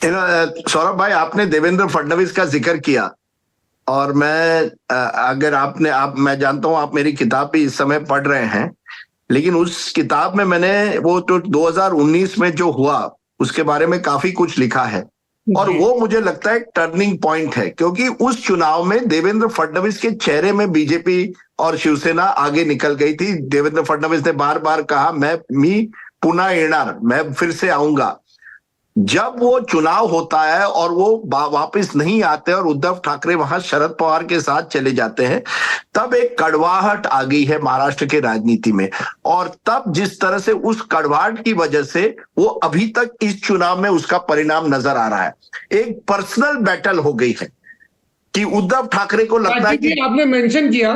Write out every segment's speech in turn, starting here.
सौरभ भाई, आपने देवेंद्र फडणवीस का जिक्र किया और अगर मैं जानता हूं आप मेरी किताब भी इस समय पढ़ रहे हैं। लेकिन उस किताब में मैंने वो तो 2019 में जो हुआ उसके बारे में काफी कुछ लिखा है। और जी। वो मुझे लगता है एक टर्निंग पॉइंट है, क्योंकि उस चुनाव में देवेंद्र फडणवीस के चेहरे में बीजेपी और शिवसेना आगे निकल गई थी। देवेंद्र फडणवीस ने बार बार कहा, मी पुन्हा येणार, मैं फिर से आऊंगा। जब वो चुनाव होता है और वो वापस नहीं आते और उद्धव ठाकरे वहां शरद पवार के साथ चले जाते हैं, तब एक कड़वाहट आ गई है महाराष्ट्र के राजनीति में। और तब जिस तरह से उस कड़वाहट की वजह से वो अभी तक इस चुनाव में उसका परिणाम नजर आ रहा है। एक पर्सनल बैटल हो गई है कि उद्धव ठाकरे को लगता है राजीव जी, कि आपने मेंशन किया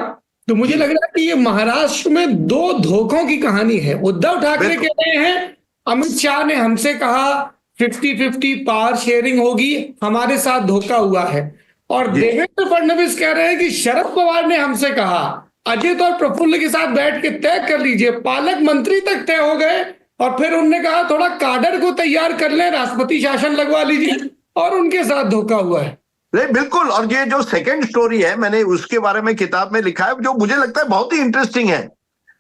तो मुझे लग रहा है कि ये महाराष्ट्र में दो धोखों की कहानी है। उद्धव ठाकरे बिल्कुल कह रहे हैं अमित शाह ने हमसे कहा 50-50 पावर शेयरिंग होगी, हमारे साथ धोखा हुआ है। और जी, देवेंद्र फडणवीस कह रहे हैं कि शरद पवार ने हमसे कहा अजित और प्रफुल्ल के साथ बैठ के तय कर लीजिए, पालक मंत्री तक तय हो गए। और फिर उन्होंने कहा थोड़ा काडर को तैयार कर लें, राष्ट्रपति शासन लगवा लीजिए, और उनके साथ धोखा हुआ है। नहीं बिल्कुल। और ये जो सेकंड स्टोरी है, मैंने उसके बारे में किताब में लिखा है, जो मुझे लगता है बहुत ही इंटरेस्टिंग है।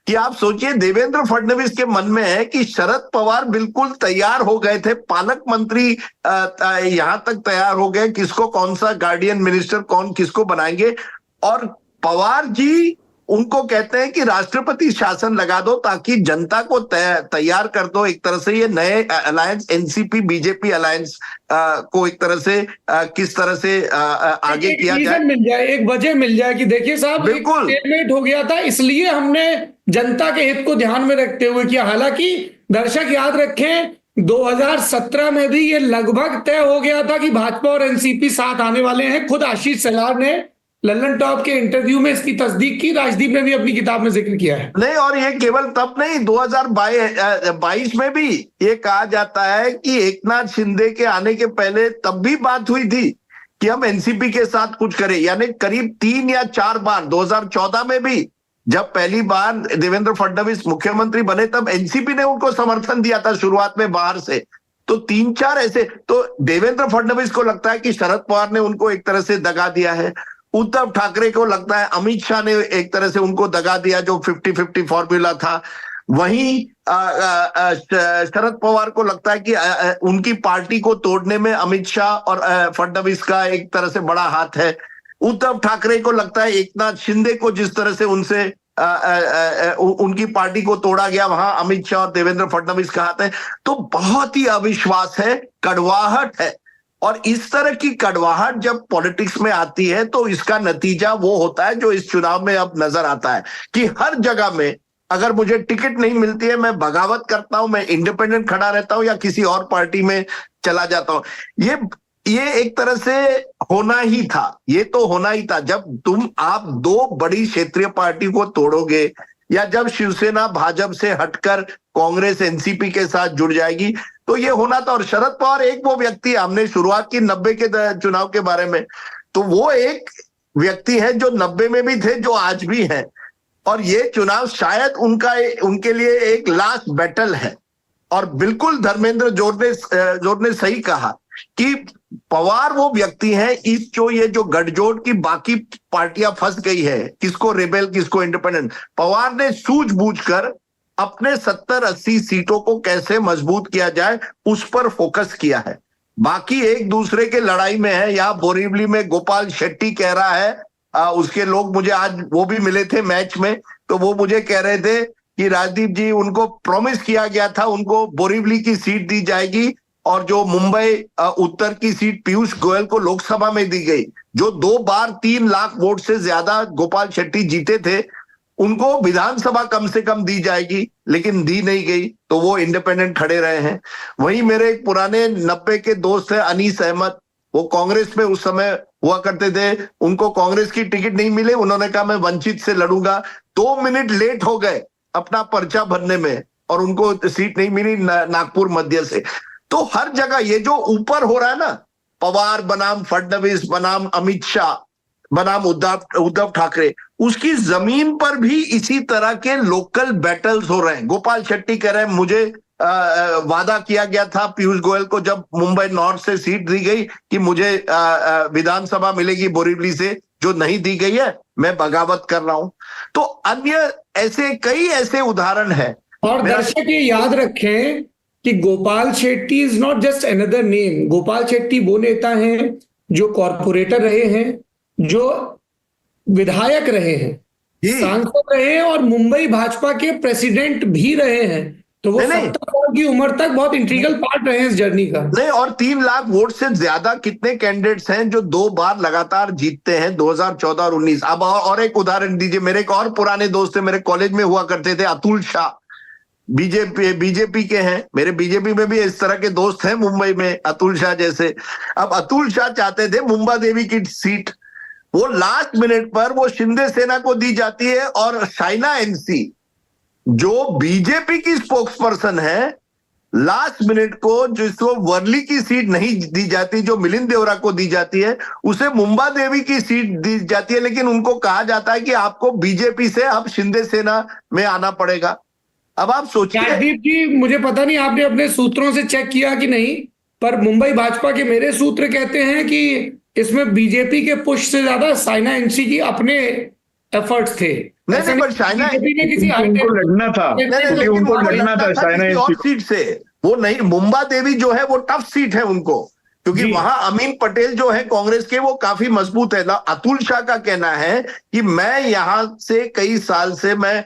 कि आप सोचिए, देवेंद्र फडणवीस के मन में है कि शरद पवार बिल्कुल तैयार हो गए थे, पालक मंत्री यहां तक तैयार हो गए, किसको कौन सा गार्डियन मिनिस्टर कौन किसको बनाएंगे। और पवार जी उनको कहते हैं कि राष्ट्रपति शासन लगा दो ताकि जनता को तैयार कर दो। एक तरह से ये नए अलायंस एनसीपी बीजेपी अलायंस को एक तरह से किस तरह से आगे किया जाए। मिल जाए, एक वजह मिल जाए कि देखिए साहब, एक बिल्कुल स्टेटमेंट हो गया था, इसलिए हमने जनता के हित को ध्यान में रखते हुए किया। हालांकि दर्शक याद रखें 2017 में भी ये लगभग तय हो गया था कि भाजपा और एनसीपी साथ आने वाले हैं। खुद आशीष शेलार ने लल्लन टॉप के इंटरव्यू में इसकी तस्दीक की, राजदीप ने भी अपनी किताब में जिक्र किया है। नहीं। और ये केवल तब नहीं, 2022 में भी ये कहा जाता है कि एकनाथ शिंदे के आने के पहले तब भी बात हुई थी कि हम एनसीपी के साथ कुछ करें। यानी करीब 3 या 4 बार, 2014 में भी जब पहली बार देवेंद्र फडणवीस मुख्यमंत्री बने तब एनसीपी ने उनको समर्थन दिया था शुरुआत में बाहर से। तो 3-4 ऐसे, तो देवेंद्र फडणवीस को लगता है कि शरद पवार ने उनको एक तरह से दगा दिया है। उद्धव ठाकरे को लगता है अमित शाह ने एक तरह से उनको दगा दिया, जो 50-50 फॉर्मूला था। वहीं शरद पवार को लगता है कि उनकी पार्टी को तोड़ने में अमित शाह और फडणवीस का एक तरह से बड़ा हाथ है। उद्धव ठाकरे को लगता है एकनाथ शिंदे को जिस तरह से उनसे उनकी पार्टी को तोड़ा गया, वहां अमित शाह और देवेंद्र फडणवीस का हाथ है। तो बहुत ही अविश्वास है, कड़वाहट है। और इस तरह की कड़वाहट जब पॉलिटिक्स में आती है तो इसका नतीजा वो होता है जो इस चुनाव में अब नजर आता है कि हर जगह में अगर मुझे टिकट नहीं मिलती है, मैं बगावत करता हूं, मैं इंडिपेंडेंट खड़ा रहता हूं या किसी और पार्टी में चला जाता हूं। ये एक तरह से होना ही था। ये तो होना ही था। जब आप दो बड़ी क्षेत्रीय पार्टी को तोड़ोगे, या जब शिवसेना भाजपा से हटकर कांग्रेस एनसीपी के साथ जुड़ जाएगी, तो ये होना था। और शरद पवार एक वो व्यक्ति, हमने शुरुआत की 90 के चुनाव के बारे में, तो वो एक व्यक्ति है जो 90 में भी थे, जो आज भी हैं। और ये चुनाव शायद उनके लिए एक लास्ट बैटल है। और बिल्कुल धर्मेंद्र जोर ने सही कहा कि पवार वो व्यक्ति हैं, ये जो गठजोड़ की बाकी पार्टियां फंस गई है, किसको रेबेल किसको इंडिपेंडेंट, पवार ने सूझबूझकर अपने 70-80 सीटों को कैसे मजबूत किया जाए उस पर फोकस किया है। बाकी एक दूसरे के लड़ाई में है। यहाँ बोरीवली में गोपाल शेट्टी कह रहा है, उसके लोग मुझे आज वो भी मिले थे मैच में, तो वो मुझे कह रहे थे कि राजदीप जी, उनको प्रॉमिस किया गया था, उनको बोरीवली की सीट दी जाएगी और जो मुंबई उत्तर की सीट पीयूष गोयल को लोकसभा में दी गई, जो 2 बार 3 लाख वोट से ज्यादा गोपाल शेट्टी जीते थे, उनको विधानसभा कम से कम दी जाएगी, लेकिन दी नहीं गई, तो वो इंडिपेंडेंट खड़े रहे हैं। वहीं मेरे एक पुराने 90 के दोस्त है अनीस अहमद, वो कांग्रेस में उस समय हुआ करते थे, उनको कांग्रेस की टिकट नहीं मिले, उन्होंने कहा मैं वंचित से लड़ूंगा। 2 मिनट लेट हो गए अपना पर्चा भरने में और उनको सीट नहीं मिली नागपुर मध्य से। तो हर जगह ये जो ऊपर हो रहा है ना, पवार बनाम फडणवीस बनाम अमित शाह बनाम उद्धव ठाकरे, उसकी जमीन पर भी इसी तरह के लोकल बैटल्स हो रहे हैं। गोपाल शेट्टी कह रहे हैं मुझे वादा किया गया था पीयूष गोयल को जब मुंबई नॉर्थ से सीट दी गई कि मुझे विधानसभा मिलेगी बोरीवली से, जो नहीं दी गई है, मैं बगावत कर रहा हूं। तो अन्य ऐसे कई ऐसे उदाहरण हैं। और दर्शक ये याद रखें कि Gopal Shetty is not just another name. Gopal Shetty वो नेता हैं जो कॉर्पोरेटर रहे हैं, जो विधायक रहे हैं, सांसद रहे हैं और मुंबई भाजपा के प्रेसिडेंट भी रहे हैं। तो वो 70 साल की उम्र तक बहुत इंटीग्रल पार्ट रहे हैं इस जर्नी का। नहीं, और 3 लाख वोट से ज्यादा कितने कैंडिडेट्स हैं जो 2 बार लगातार जीतते हैं, 2014 और 19। अब और एक उदाहरण दीजिए। मेरे एक और पुराने दोस्त है, मेरे कॉलेज में हुआ करते थे, अतुल शाह, बीजेपी के हैं। मेरे बीजेपी में भी इस तरह के दोस्त हैं मुंबई में, अतुल शाह जैसे। अब अतुल शाह चाहते थे मुंबा देवी की सीट, वो लास्ट मिनट पर वो शिंदे सेना को दी जाती है, और शाइना एनसी जो बीजेपी की स्पोक्स पर्सन है, लास्ट मिनट को जिसको वर्ली की सीट नहीं दी जाती, जो मिलिंद देवरा को दी जाती है, उसे मुंबा देवी की सीट दी जाती है। लेकिन उनको कहा जाता है कि आपको बीजेपी से अब शिंदे सेना में आना पड़ेगा। अब आप सोचिए। राजदीप जी, मुझे पता नहीं आपने अपने सूत्रों से चेक किया कि नहीं, पर मुंबई भाजपा के मेरे सूत्र कहते हैं कि इसमें बीजेपी के पुश से ज्यादा साइना एनसी की अपने एफर्ट्स थे। नहीं, पर शाइना ने किसी उनको लड़ना था, उनको लड़ना था साइना एनसी सीट से। वो नहीं, मुंबा देवी जो है वो टफ सीट है उनको, क्योंकि वहां अमीन पटेल जो है कांग्रेस के, वो काफी मजबूत है ना। अतुल शाह का कहना है कि मैं यहां से कई साल से मैं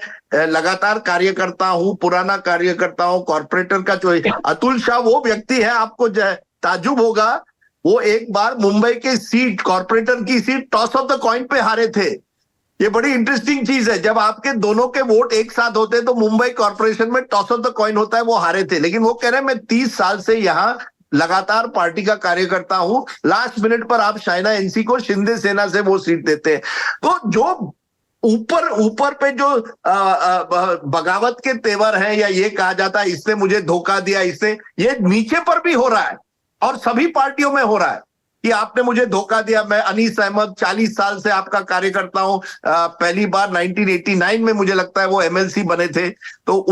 लगातार कार्य करता हूं, पुराना कार्य करता हूं, कॉर्पोरेटर का जो अतुल शाह वो व्यक्ति है, आपको ताज्जुब होगा, वो एक बार मुंबई की सीट, कॉर्पोरेटर की seat, toss of the coin पे हारे थे। ये बड़ी इंटरेस्टिंग चीज है, जब आपके दोनों के वोट एक साथ होते हैं तो मुंबई कॉर्पोरेशन में टॉस ऑफ द कॉइन होता है, वो हारे थे। लेकिन वो कह रहे हैं मैं 30 साल से यहाँ लगातार पार्टी का कार्य करता हूं, लास्ट मिनट पर आप शाइना एनसी को शिंदे सेना से वो सीट देते हैं। तो जो ऊपर पे जो बगावत के तेवर हैं, या ये कहा जाता है इसने मुझे धोखा दिया, इससे, ये नीचे पर भी हो रहा है और सभी पार्टियों में हो रहा है कि आपने मुझे धोखा दिया। मैं अनीस अहमद 40 साल से आपका कार्य करता हूं, पहली बार 1989 में मुझे लगता है वो एमएलसी बने थे, तो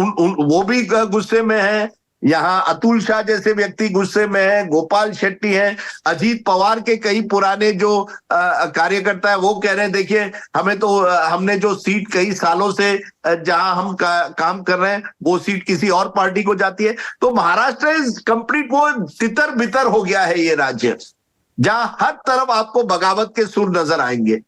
वो भी गुस्से में है। यहाँ अतुल शाह जैसे व्यक्ति गुस्से में है, गोपाल शेट्टी हैं, अजीत पवार के कई पुराने जो कार्यकर्ता है वो कह रहे हैं देखिए हमने जो सीट कई सालों से जहां हम काम कर रहे हैं वो सीट किसी और पार्टी को जाती है। तो महाराष्ट्र इज कंप्लीट, वो तितर बितर हो गया है ये राज्य, जहां हर तरफ आपको बगावत के सुर नजर आएंगे।